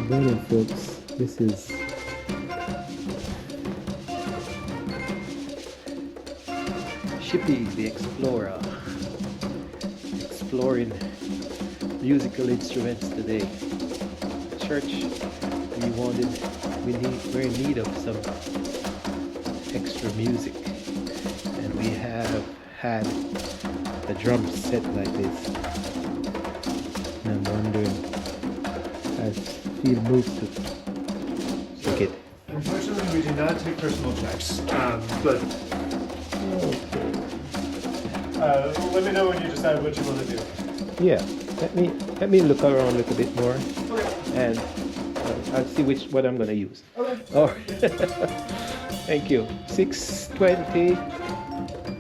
morning, folks. This is Shippy the Explorer, exploring musical instruments today. Church, we're in need of some extra music, and we have had a drum set like this. And I'm wondering, I feel moved to take it. Unfortunately, we do not take personal checks, but Okay. let me know when you decide what you want to do. Yeah, let me look around a little bit more, Okay. and I'll see what I'm gonna use. Okay. Oh, thank you. 620.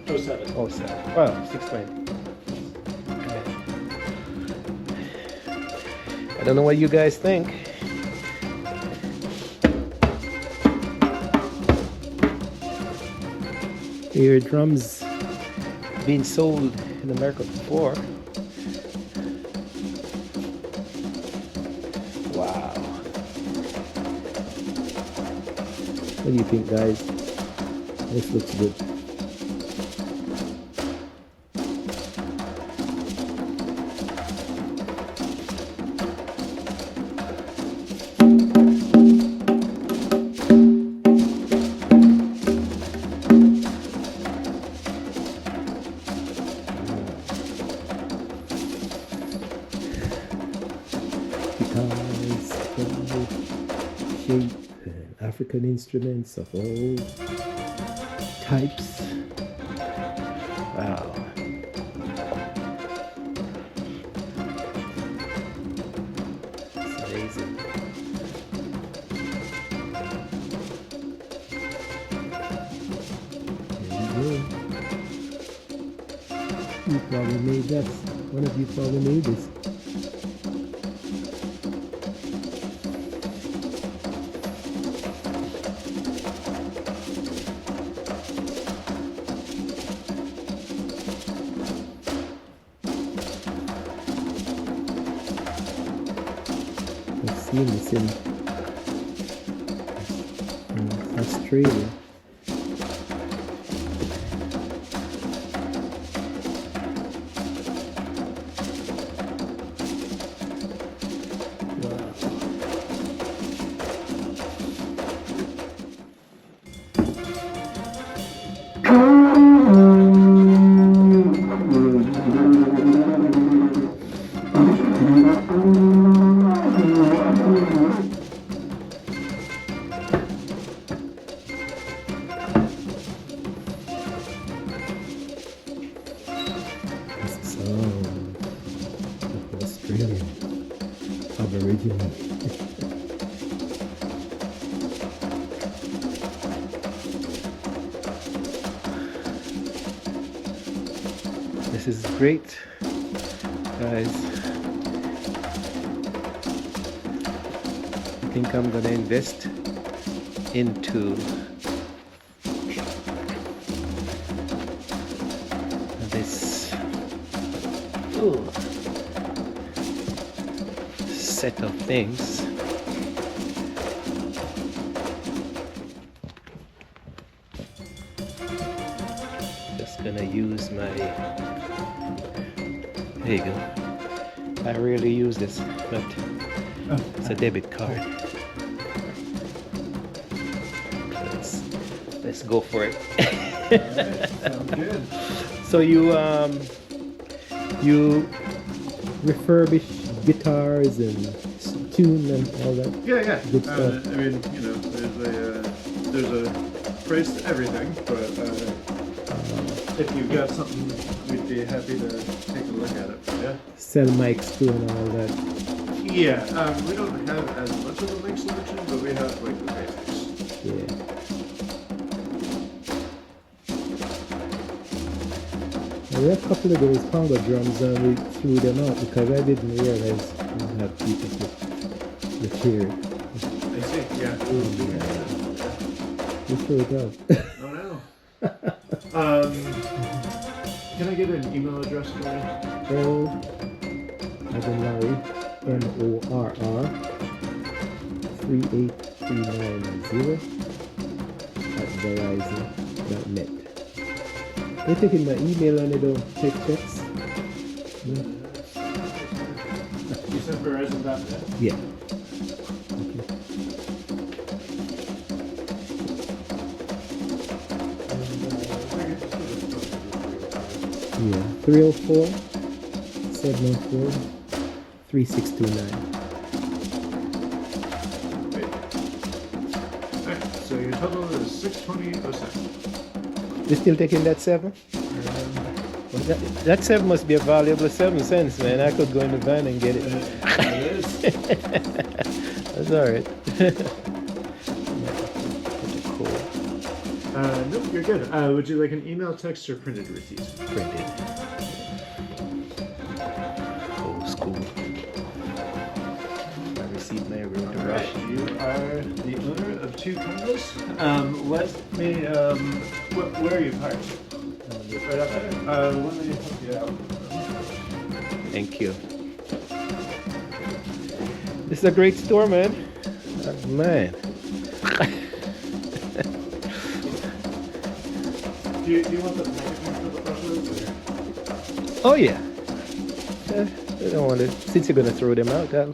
Oh, 7. Oh, 7. Well, 620. I don't know what you guys think. Your drums been sold in America before. Wow. What do you think, guys? This looks good. Guitars, shape, and African instruments of all types. Wow. It's amazing. There you go. You probably made that. One of you probably made this. I've seen this in Australia. Wow. That's the sound of Australian Aboriginal. This is great, guys. I think I'm gonna invest into this set of things. Just gonna use my, there you go. I rarely use this, but it's a debit card. Let's go for it. Alright, sounds good. So you refurbish guitars and tune and all that. Yeah. Good stuff. I mean, you know, there's a price to everything, but if you've got something, we'd be happy to take a look at it. Yeah. Sell mics too and all that. Yeah. We don't have as much of a mic selection, but we have like the basics. Yeah. We have a couple of those Congo drums and we threw them out because I didn't realize we have people to repair it. I see. Yeah. We threw it out. Oh no. Can I get an email address for you? L as in Larry, MORR 38390 at verizon.net. They're taking my email and they don't take checks. No? You said Verizon.net? Yeah. Yeah, 304-704-3629. Alright, so your total is 620.07. You still taking that 7? Well, that 7 must be a valuable 7 cents, man. I could go in the van and get it. It is. That's alright. Cool. Nope, you're good. Would you like an email, text, or printed receipt? Printed. Old school. I received my room to rush. You are the owner of 2 Congos. Let me, where are you parked? Right up there? Let me help you out. Thank you. This is a great store, man. Man. Do you want the packaging for the brushes? Oh yeah. I don't want to. Since you're gonna throw them out, I'll.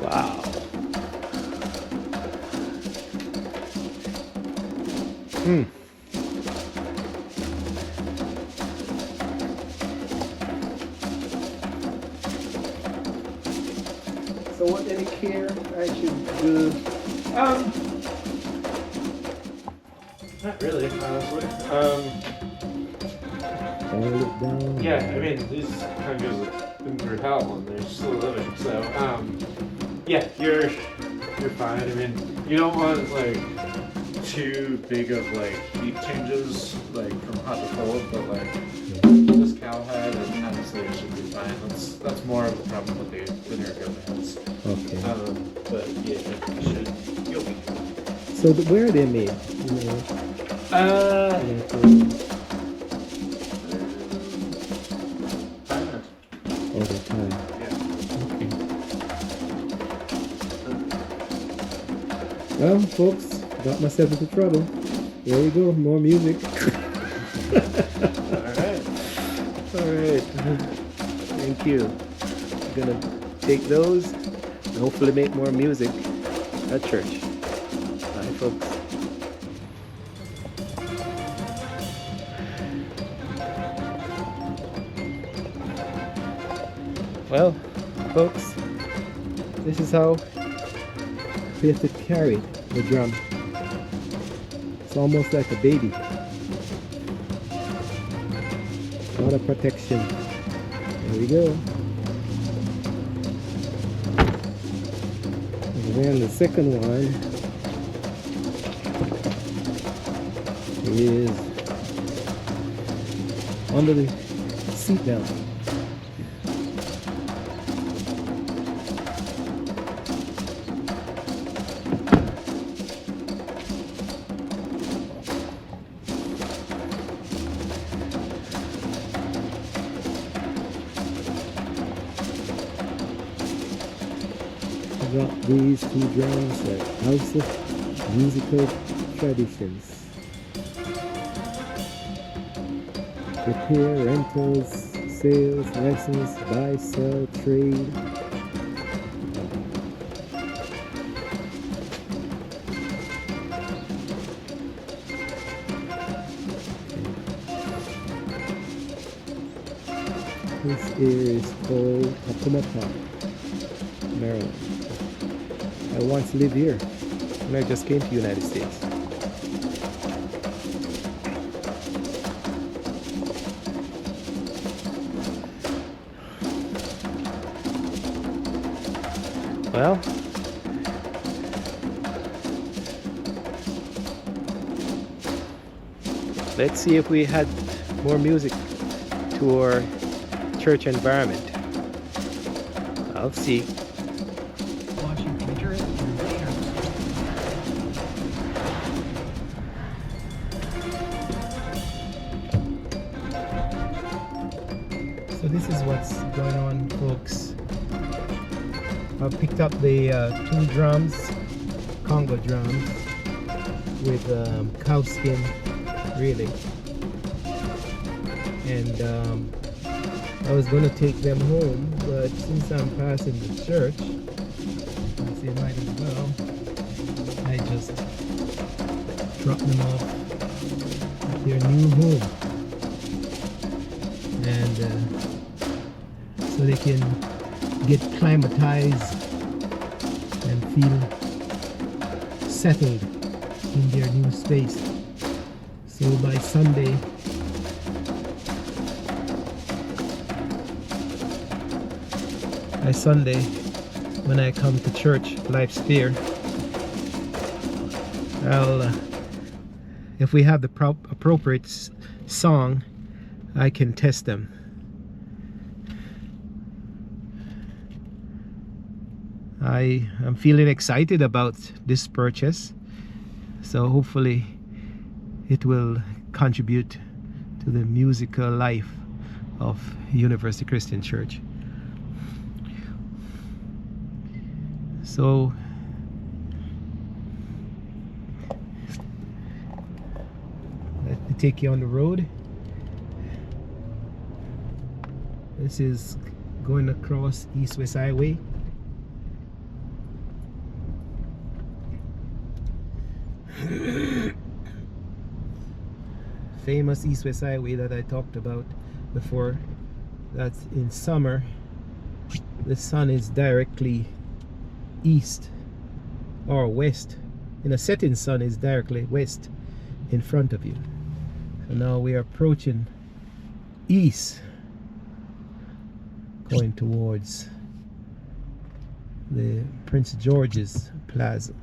Wow. Hmm. So what any care I should do? Not really, honestly. Hold it down. Yeah, I mean, these Congos have been through hell and they're still living, so, yeah, you're fine. I mean, you don't want, like, too big of, like, heat changes, like, from hot to cold, but, like, this cow head, and honestly, it should be fine. That's more of a problem with the linear goat heads. Okay. But, yeah, you'll be good. So where are they made? You know, all the time. Yeah. Okay. Well, folks, got myself into trouble. There we go, more music. Alright. Alright. Thank you. I'm gonna take those and hopefully make more music at church. Bye, folks. Well, folks, this is how we have to carry the drum. It's almost like a baby. A lot of protection. There we go. And then the second one is under the seat belt. These 2 drums are House of Musical Traditions. Repair, rentals, sales, lessons, buy, sell, trade. This is called Akumata, Maryland. I once lived here when I just came to the United States. Well, let's see if we had more music to our church environment. I'll see. So this is what's going on, folks, I picked up the 2 drums, Congo drums, with cow skin, really. And I was going to take them home, but since I'm passing the church, I said might as well. I just drop them off at their new home, and so they can get climatized and feel settled in their new space. So by Sunday, when I come to church, Life's Fair, I'll, if we have the appropriate song, I can test them. I am feeling excited about this purchase, so hopefully it will contribute to the musical life of University Christian Church. So let me take you on the road. This is going across East-West Highway. Famous East-West Highway that I talked about before. That's in summer, the sun is directly east or west. In a setting sun is directly west in front of you. So now we are approaching east, going towards the Prince George's Plaza.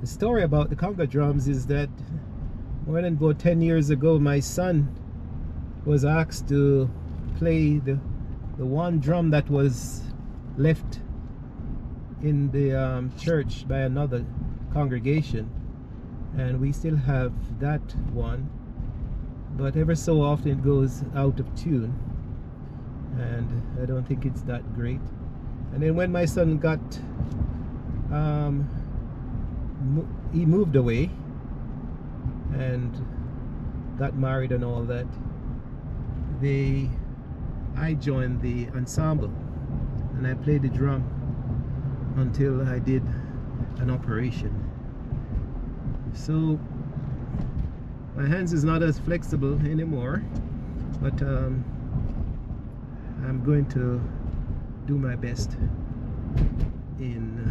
The story about the Congo drums is that more than about 10 years ago, my son was asked to play the one drum that was left in the church by another congregation, and we still have that one, but ever so often it goes out of tune, and I don't think it's that great. And then when my son got he moved away and got married and all that, I joined the ensemble and I played the drum until I did an operation. So my hands is not as flexible anymore, but I'm going to do my best in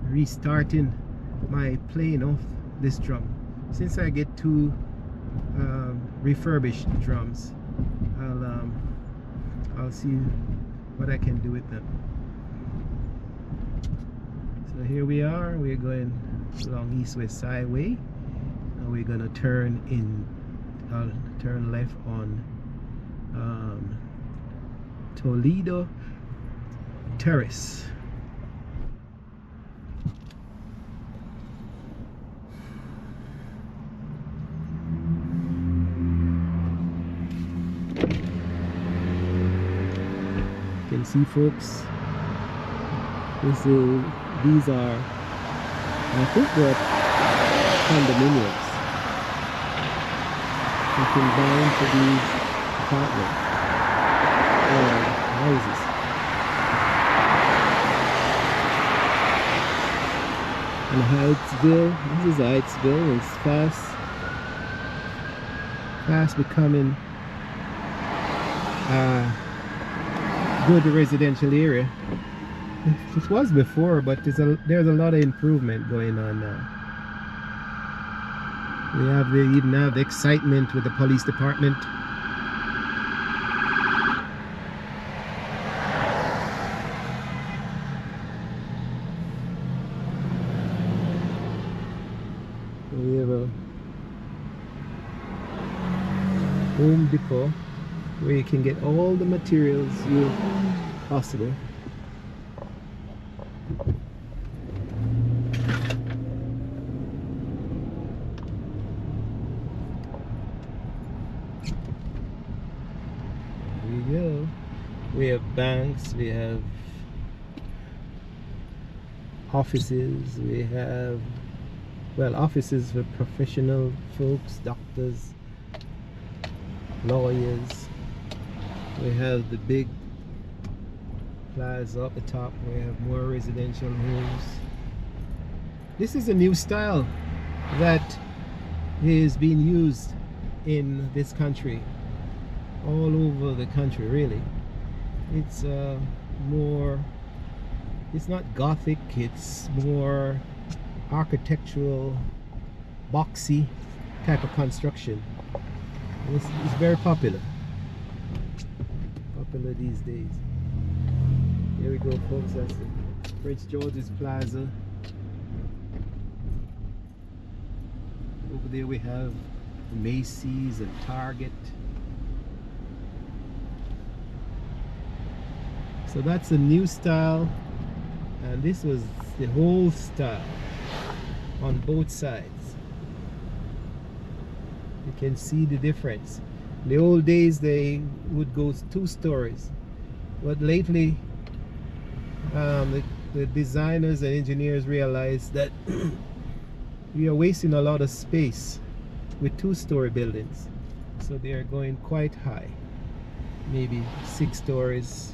restarting my playing of this drum. Since I get 2 refurbished drums, I'll see what I can do with them. So here we are, we're going along East-West Highway, and we're gonna turn left on Toledo Terrace. You can see, folks, these are, I think they're condominiums. You can buy into these apartments or houses. And Hydesville, this is Hydesville, it's fast becoming good residential area. It was before, but there's a lot of improvement going on now. They even have the excitement with the police department. We have a Home Depot. where you can get all the materials you possible. There we go. We have banks, we have offices, we have, well, offices for professional folks, doctors, lawyers. We have the big plaza up the top. We have more residential homes. This is a new style that is being used in this country, all over the country really. It's more, it's not Gothic, it's more architectural, boxy type of construction. It's very popular these days. Here we go, folks. That's the Prince George's Plaza. Over there we have Macy's and Target. So that's a new style, and this was the whole style on both sides. You can see the difference. In the old days they would go 2 stories, but lately the designers and engineers realized that we are wasting a lot of space with 2-story buildings, so they are going quite high, maybe 6 stories,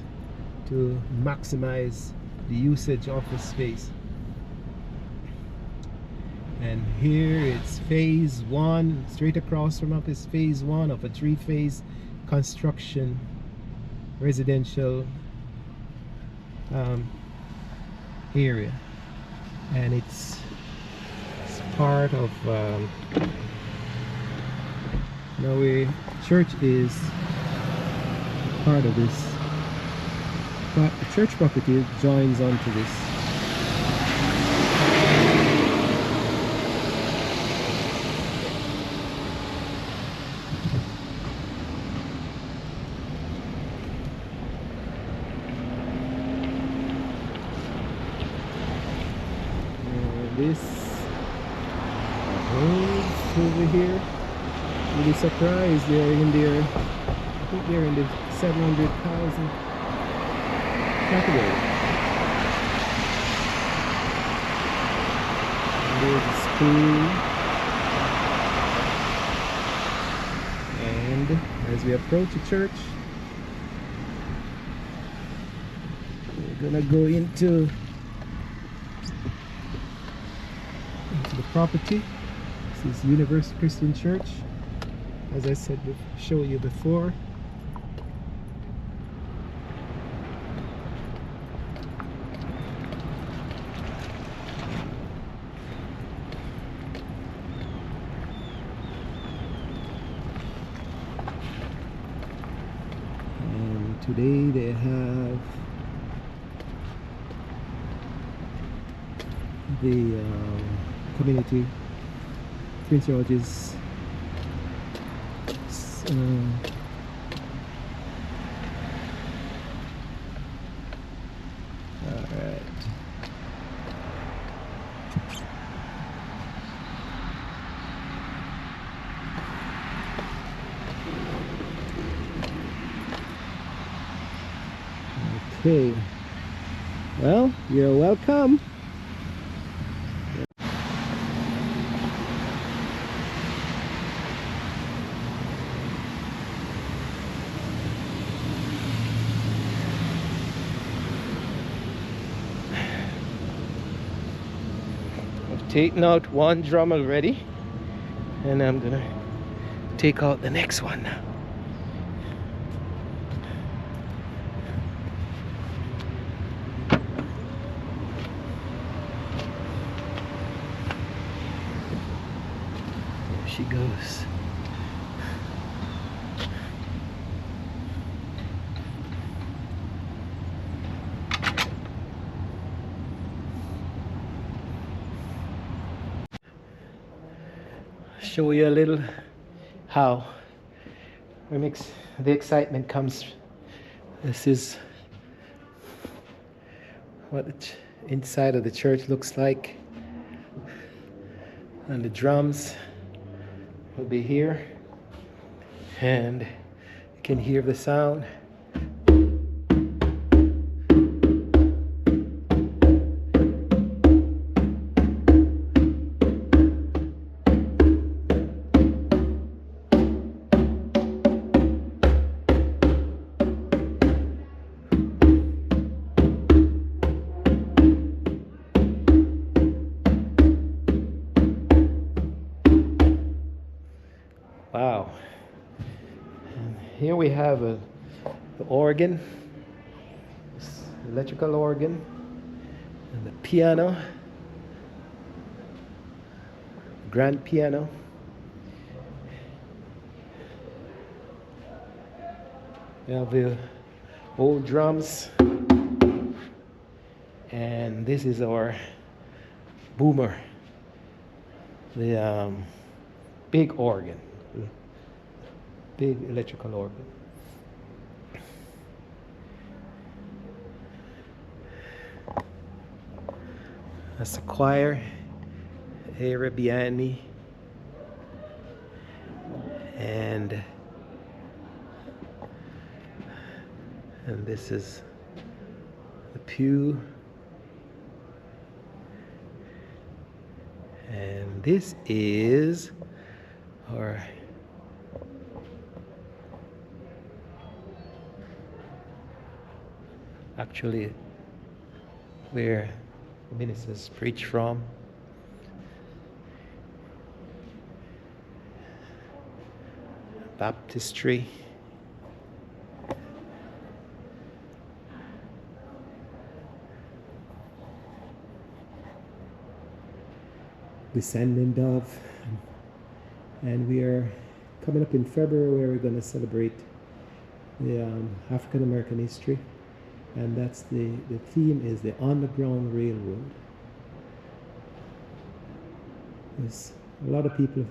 to maximize the usage of the space. And here it's phase 1. Straight across from up is phase 1 of a 3-phase construction residential area, and it's part of church is part of this, but the church property joins onto this. This roads over here, really surprised they're in there. I think they're in the 700,000 category. And there's a school, and as we approach the church, we're gonna go into the property. This is Universal Christian Church, as I said, show you before. And today they have the community, Prince George's alright. Okay, well, you're welcome. Taken out one drum already, and I'm gonna take out the next one now. There she goes. Show you a little how we mix the excitement comes. This is what the inside of the church looks like. And the drums will be here. And you can hear the sound. Wow. And here we have the organ, electrical organ, and the piano, grand piano. We have the old drums, and this is our boomer, the big organ. Big electrical organ. That's the choir, Arabiani, and this is the pew, and this is our actually where ministers preach from. Baptistry. Descendant of, and we are coming up in February where we're going to celebrate the African American history. And that's the theme is the Underground Railroad. There's a lot of people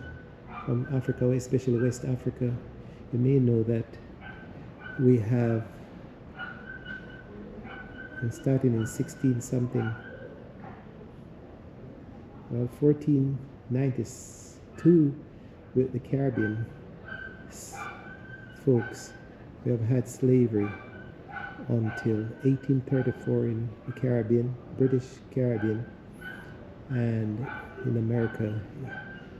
from Africa, especially West Africa. You may know that we have, starting in 1492 with the Caribbean folks, we have had slavery until 1834 in the Caribbean, British Caribbean, and in America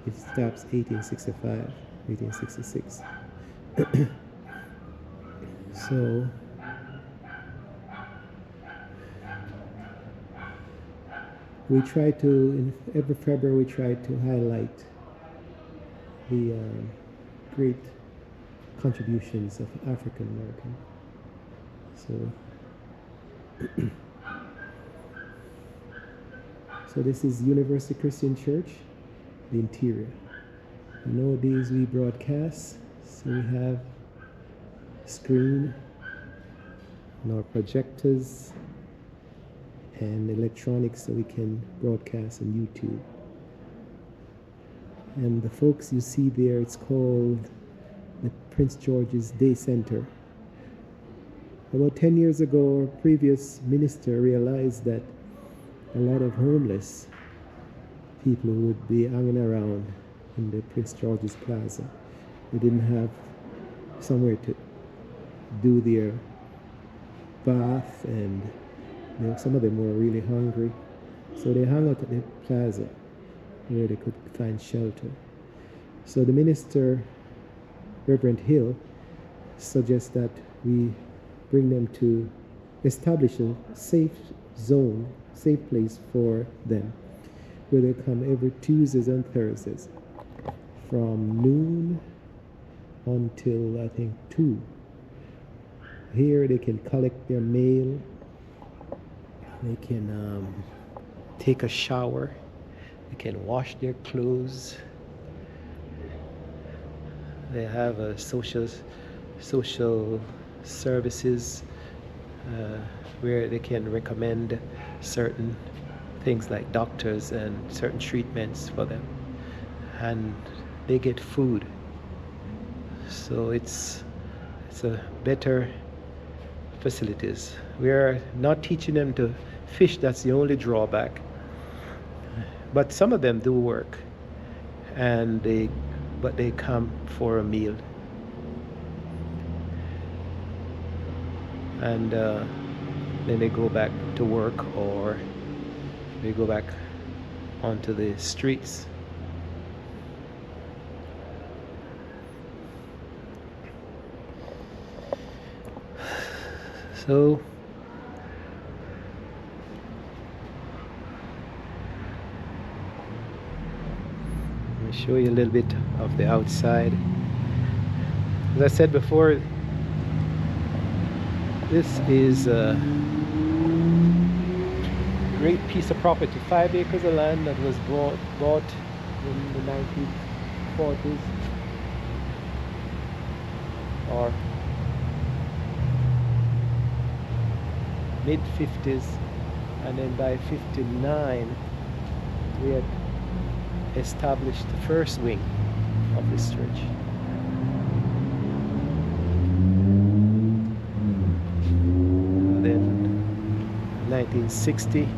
it stops 1865, 1866. So we try to, in every February we try to highlight the great contributions of African American. So this is University Christian Church, the interior. Nowadays we broadcast, so we have a screen and our projectors and electronics so we can broadcast on YouTube. And the folks you see there, it's called the Prince George's Day Center. About 10 years ago, our previous minister realized that a lot of homeless people would be hanging around in the Prince George's Plaza. They didn't have somewhere to do their bath, and some of them were really hungry. So they hung out at the plaza where they could find shelter. So the minister, Reverend Hill, suggests that we bring them to establish a safe zone, safe place for them, where they come every Tuesdays and Thursdays from noon until I think 2. Here they can collect their mail, they can take a shower, they can wash their clothes. They have a social services where they can recommend certain things like doctors and certain treatments for them, and they get food. So it's So better facilities. We are not teaching them to fish, that's the only drawback. But some of them do work, and but they come for a meal. And then they go back to work, or they go back onto the streets. So let me show you a little bit of the outside. As I said before, this is a great piece of property, 5 acres of land that was bought in the 1940s or mid-50s, and then by 59 we had established the first wing of this church. And then 1960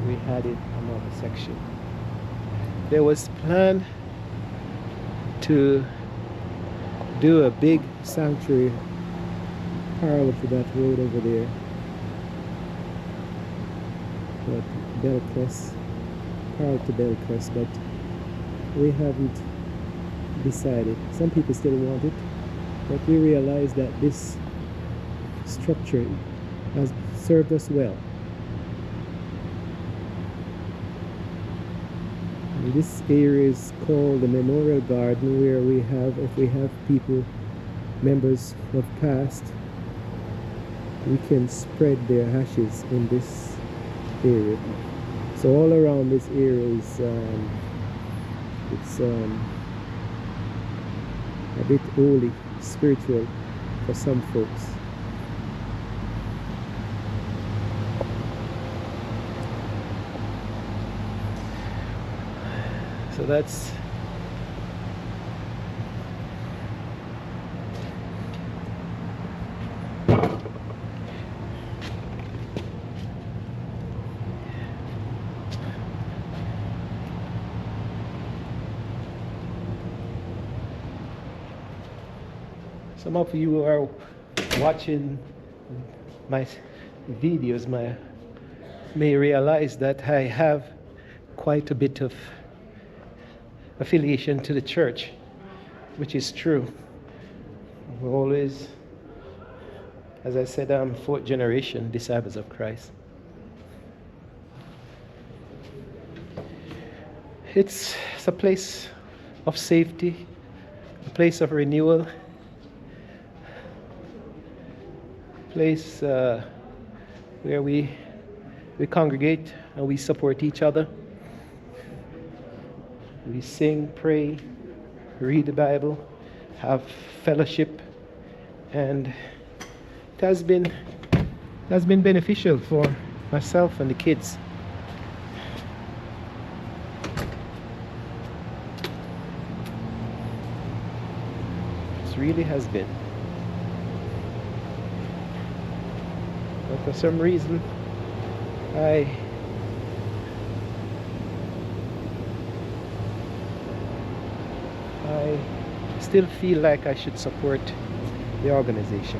we added another section. There was plan to do a big sanctuary parallel to that road over there, but Belcrest, parallel to Belcrest, but we haven't decided. Some people still want it, but we realize that this structure has served us well. And this area is called the Memorial Garden, where if we have people, members who have passed, we can spread their ashes in this area. So all around this area is it's a bit holy, spiritual for some folks. So that's some of you are watching my videos may realize that I have quite a bit of affiliation to the church, which is true. We're always, as I said, I'm 4th generation disciples of Christ. It's a place of safety, a place of renewal, a place where we congregate and we support each other. We sing, pray, read the Bible, have fellowship, and it has been beneficial for myself and the kids. It really has been. But for some reason, I still feel like I should support the organization.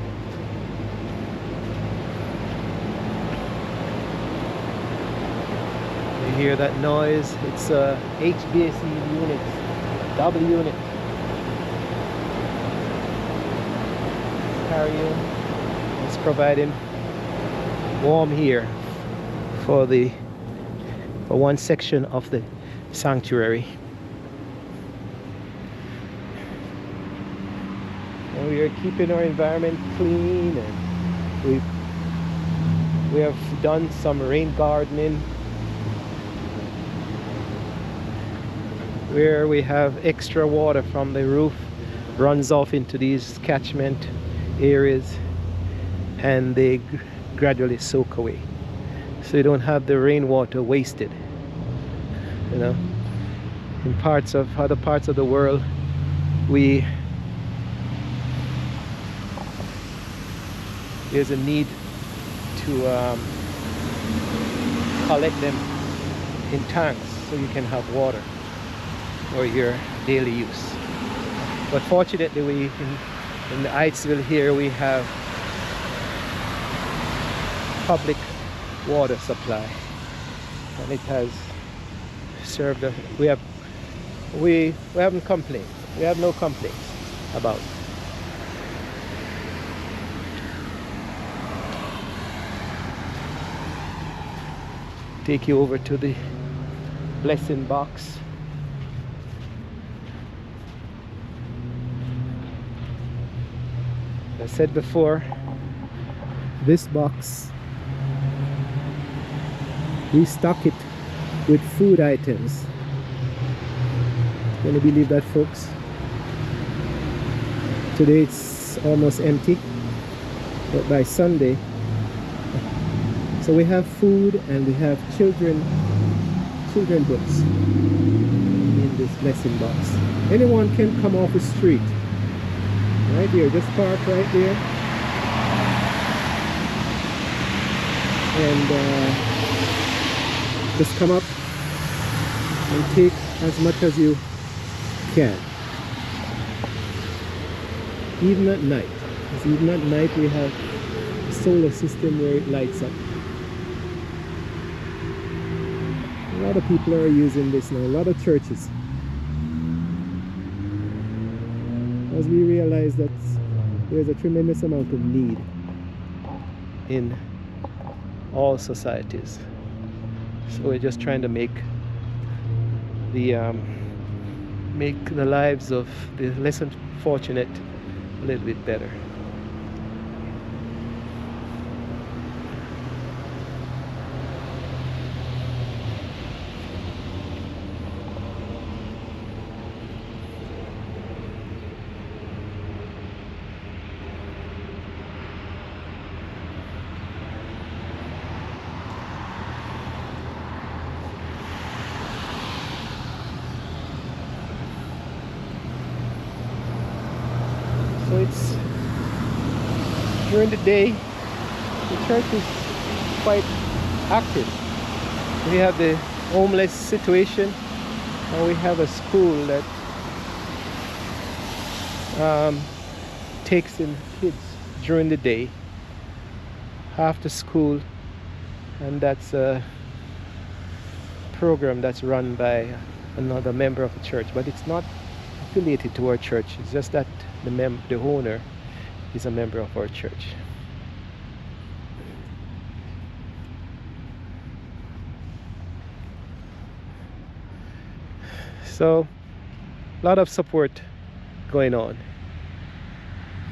You hear that noise? It's a HVAC unit, double unit. Carrying. It's providing warm here for one section of the sanctuary. And we are keeping our environment clean, and we have done some rain gardening where we have extra water from the roof runs off into these catchment areas, and they gradually soak away, so you don't have the rainwater wasted. You know, in other parts of the world, we there's a need to collect them in tanks so you can have water for your daily use. But fortunately, in the Eittsville here, we have public water supply, and it has served us. We haven't complained. We have no complaints about it. Take you over to the blessing box. I said before, this box, we stock it with food items. Can you believe that, folks? Today it's almost empty, but by Sunday, so we have food and we have children books in this blessing box. Anyone can come off the street. Right here, just park right there, and just come up and take as much as you can. Even at night, because even at night we have a solar system where it lights up. A lot of people are using this now, a lot of churches. As we realize that there's a tremendous amount of need in all societies, so we're just trying to make the lives of the less fortunate a little bit better. So it's during the day, the church is quite active. We have the homeless situation, and we have a school that takes in kids during the day after school, and that's a program that's run by another member of the church, but it's not affiliated to our church. It's just that the owner is a member of our church. So a lot of support going on,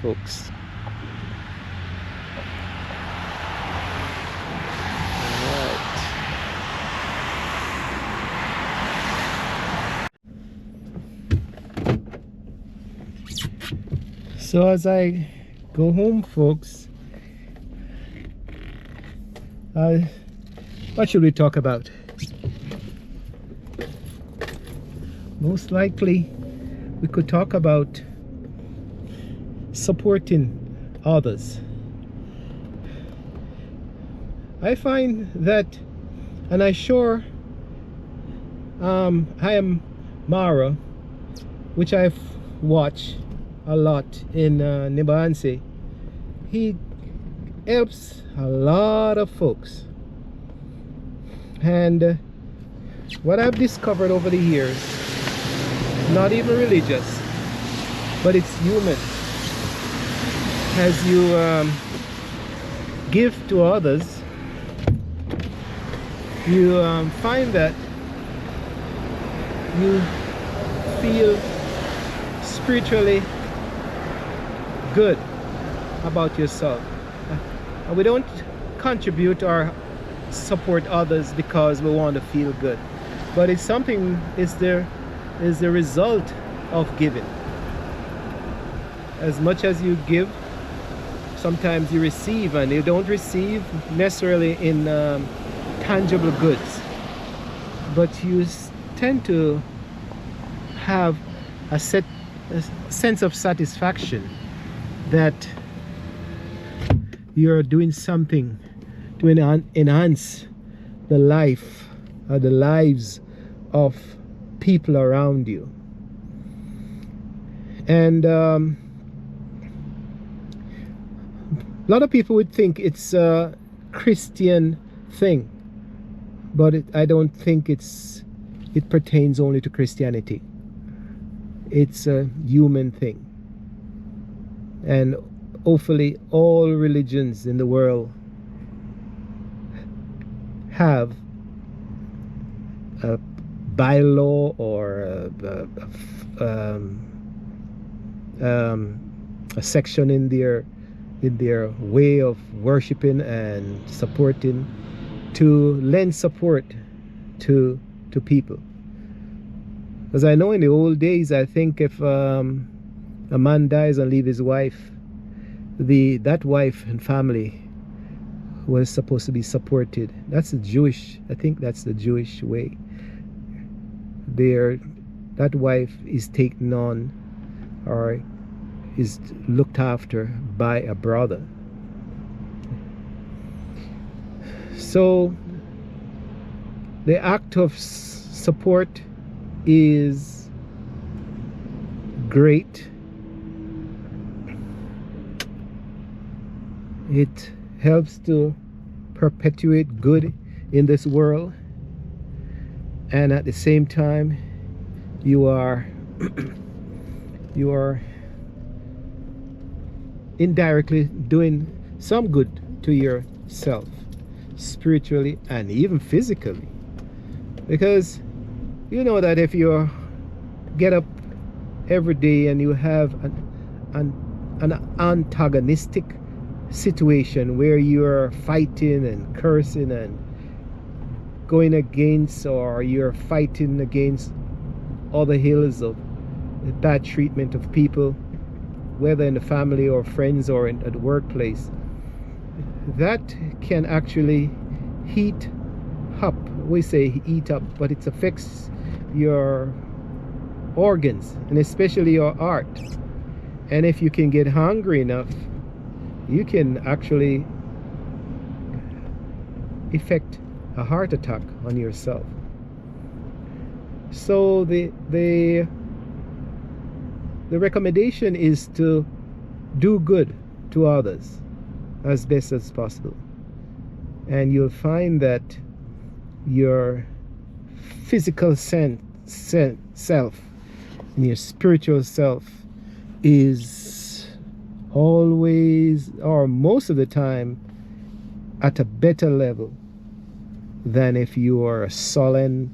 folks. So as I go home, folks, what should we talk about? Most likely we could talk about supporting others. I find that, and I am Mara, which I've watched a lot in Nibanse. He helps a lot of folks, and what I've discovered over the years, not even religious, but it's human. As you give to others, you find that you feel spiritually good about yourself. And we don't contribute or support others because we want to feel good, but it's something, is the result of giving. As much as you give, sometimes you receive, and you don't receive necessarily in tangible goods, but you tend to have a sense of satisfaction that you're doing something to enhance the life or the lives of people around you. And a lot of people would think it's a Christian thing, but I don't think it pertains only to Christianity. It's a human thing, and hopefully all religions in the world have a bylaw or a section in their way of worshiping and supporting, to lend support to people. Because I know in the old days, I think if a man dies and leave his wife, that wife and family was supposed to be supported. That's I think that's the Jewish way. That wife is taken on or is looked after by a brother. So the act of support is great. It helps to perpetuate good in this world, and at the same time you are indirectly doing some good to yourself, spiritually and even physically. Because you know that if you get up every day and you have an antagonistic situation where you're fighting and cursing and going against, or you're fighting against other hills of bad treatment of people, whether in the family or friends or at the workplace, that can actually heat up. We say heat up, but it affects your organs and especially your heart. And if you can get hungry enough, you can actually effect a heart attack on yourself. So the recommendation is to do good to others as best as possible, and you'll find that your physical self and your spiritual self is always, or most of the time, at a better level than if you are a sullen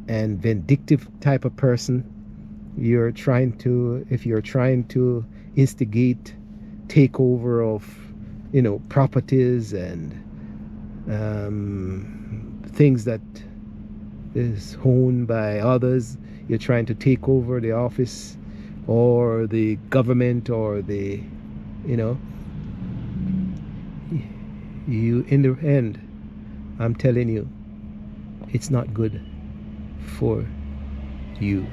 and vindictive type of person. If you're trying to instigate takeover of properties and things that is owned by others, you're trying to take over the office or the government or the you in the end, I'm telling you, it's not good for you.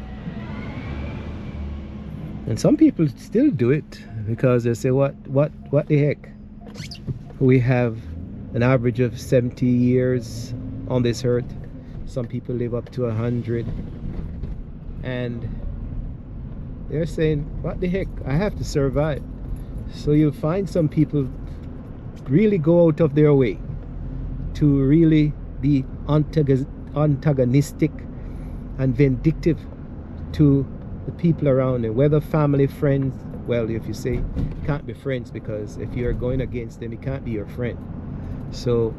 And some people still do it because they say, what the heck? We have an average of 70 years on this earth. Some people live up to 100, and they're saying, what the heck, I have to survive. So you'll find some people really go out of their way to really be antagonistic and vindictive to the people around them, whether family, friends. Well, if you say you can't be friends, because if you're going against them, it can't be your friend. So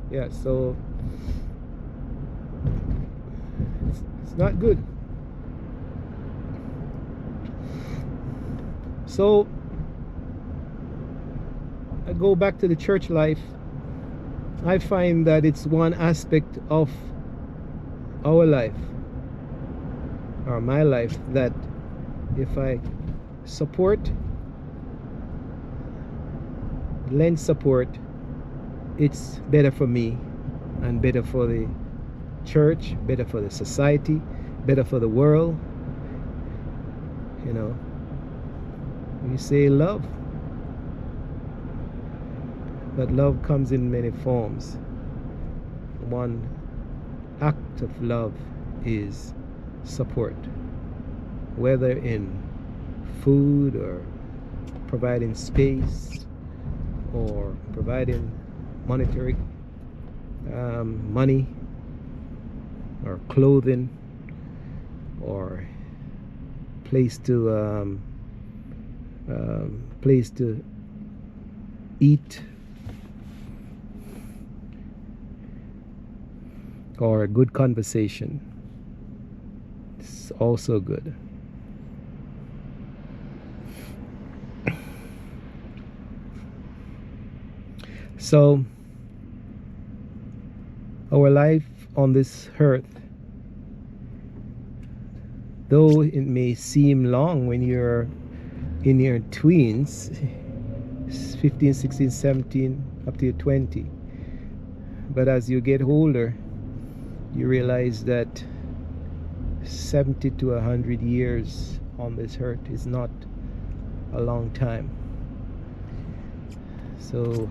yeah, so it's not good. So I go back to the church life. I find that it's one aspect of our life, or my life, that if I lend support, it's better for me and better for the church, better for the society, better for the world. you know. We say love, but love comes in many forms. One act of love is support, whether in food or providing space or providing monetary money or clothing or place to eat, or a good conversation. It's also good. So our life on this earth, though it may seem long when you're in your tweens, 15, 16, 17, up to your 20, but as you get older, you realize that 70 to 100 years on this earth is not a long time. So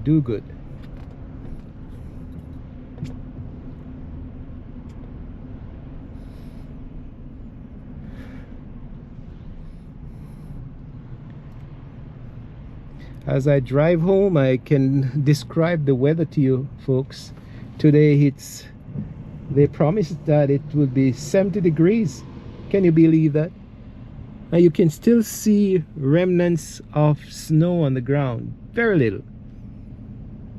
do good. As I drive home, I can describe the weather to you folks. Today they promised that it will be 70 degrees. Can you believe that? And you can still see remnants of snow on the ground, very little.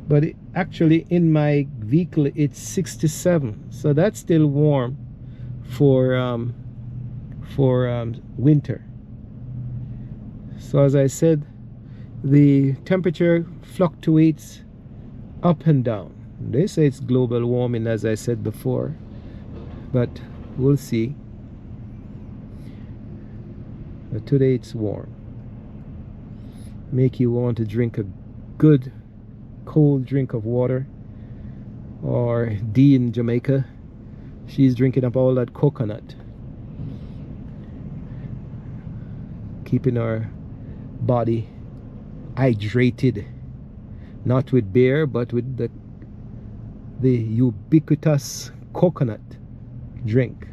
But actually in my vehicle it's 67, so that's still warm for winter. So as I said, the temperature fluctuates up and down. They say it's global warming, as I said before, but we'll see. But today it's warm. Make you want to drink a good cold drink of water. Or Dee in Jamaica, she's drinking up all that coconut, keeping her body hydrated, not with beer but with the ubiquitous coconut drink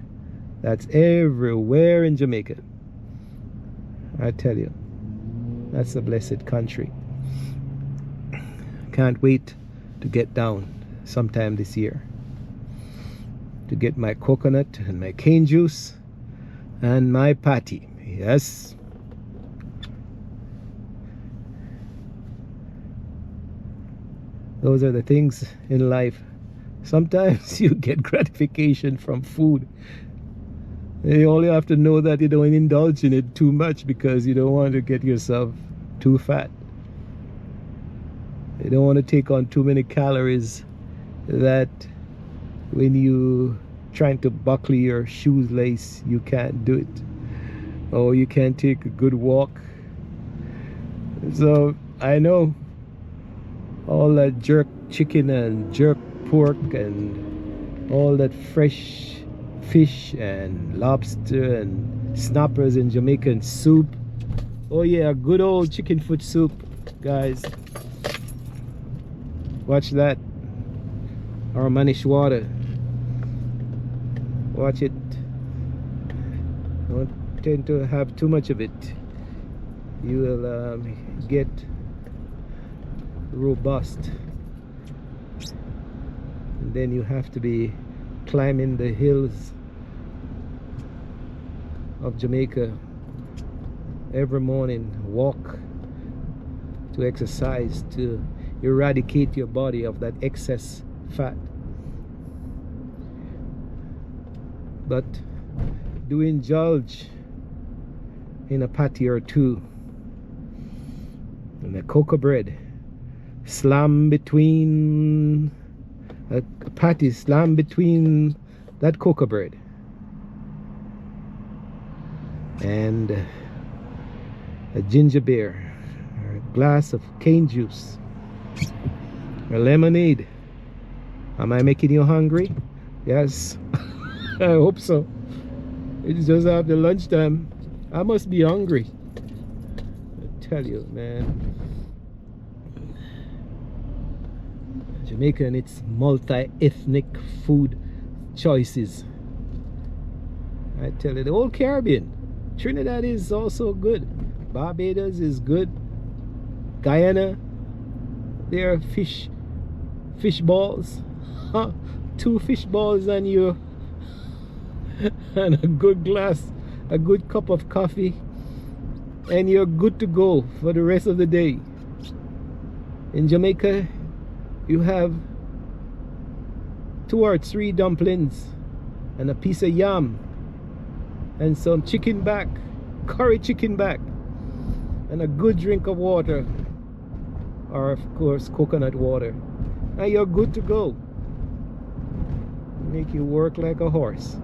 that's everywhere in Jamaica. I tell you, that's a blessed country. Can't wait to get down sometime this year to get my coconut and my cane juice and my patty. Yes, those are the things in life. Sometimes you get gratification from food. You only have to know that you don't indulge in it too much, because you don't want to get yourself too fat. You don't want to take on too many calories that when you trying to buckle your shoelace you can't do it, or you can't take a good walk. So I know all that jerk chicken and jerk pork and all that fresh fish and lobster and snappers and Jamaican soup. Oh yeah, good old chicken foot soup, guys. Watch that. Or manish water. Watch it. Don't tend to have too much of it. You will get robust. And then you have to be climbing the hills of Jamaica every morning, walk to exercise, to eradicate your body of that excess fat. But do indulge in a patty or two and a cocoa bread slam between a patty, slam between that cocoa bread and a ginger beer, or a glass of cane juice, or lemonade. Am I making you hungry? Yes. I hope so. It's just after lunchtime. I must be hungry. I tell you, man. Jamaica and its multi-ethnic food choices. I tell you, the whole Caribbean. Trinidad is also good. Barbados is good. Guyana, there are fish balls. Huh? 2 fish balls and you and a good glass, a good cup of coffee, and you're good to go for the rest of the day. In Jamaica, you have 2 or 3 dumplings and a piece of yam and some chicken back, curry chicken back, and a good drink of water, or of course coconut water, and you're good to go. Make you work like a horse.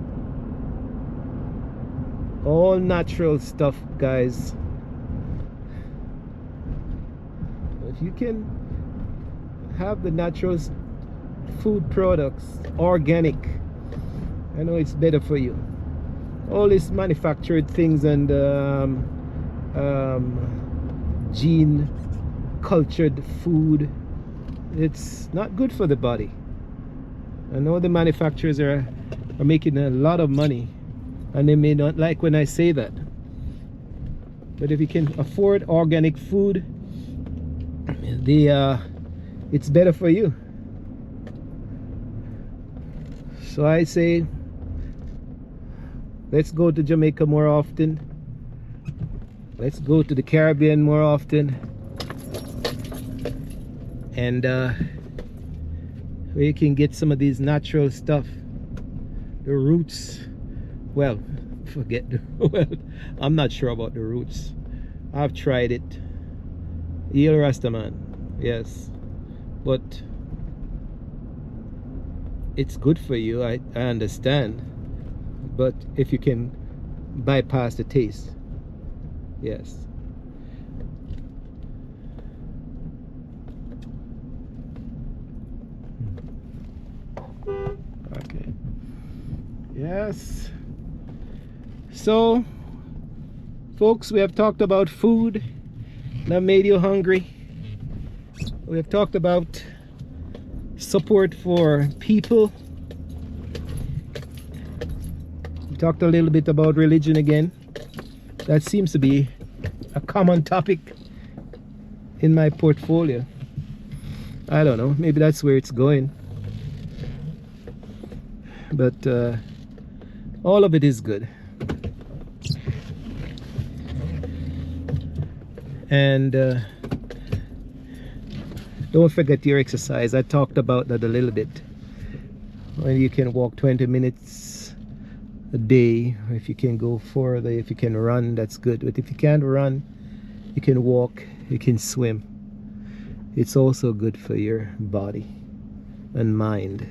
All natural stuff, guys. If you can have the natural food products, organic, I know it's better for you. All these manufactured things and gene cultured food, it's not good for the body. I know the manufacturers are making a lot of money, and they may not like when I say that, but if you can afford organic food, it's better for you. So I say, let's go to Jamaica more often. Let's go to the Caribbean more often, and where you can get some of these natural stuff, the roots. Well, forget well, I'm not sure about the roots. I've tried it. Eel Rastaman, yes, but it's good for you. I understand, but if you can bypass the taste, yes. Okay. Yes. So, folks, we have talked about food that made you hungry. We have talked about support for people. We talked a little bit about religion again. That seems to be a common topic in my portfolio. I don't know, maybe that's where it's going. But all of it is good. And don't forget your exercise. I talked about that a little bit. When you can walk 20 minutes a day, or if you can go further, if you can run, that's good. But if you can't run, you can walk, you can swim. It's also good for your body and mind.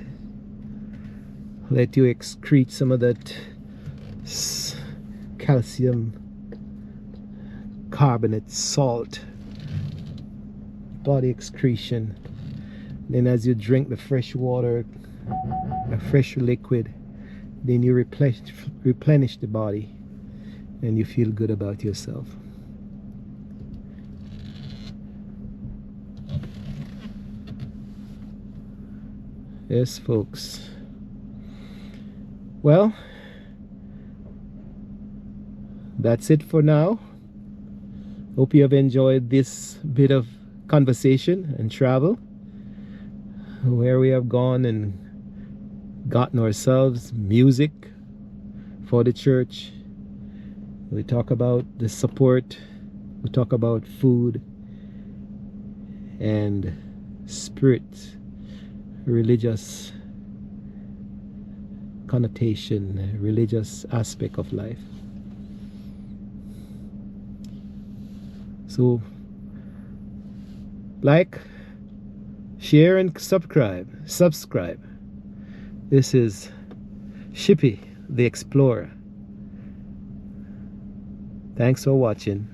Let you excrete some of that calcium carbonate, salt, body excretion. Then as you drink the fresh water, a fresh liquid, then you replenish the body and you feel good about yourself. Yes, folks. Well, that's it for now. Hope you have enjoyed this bit of conversation and travel, where we have gone and gotten ourselves music for the church. We talk about the support, we talk about food and spirit, religious connotation, religious aspect of life. So like, share and subscribe. This is Shippy the Explorer. Thanks for watching.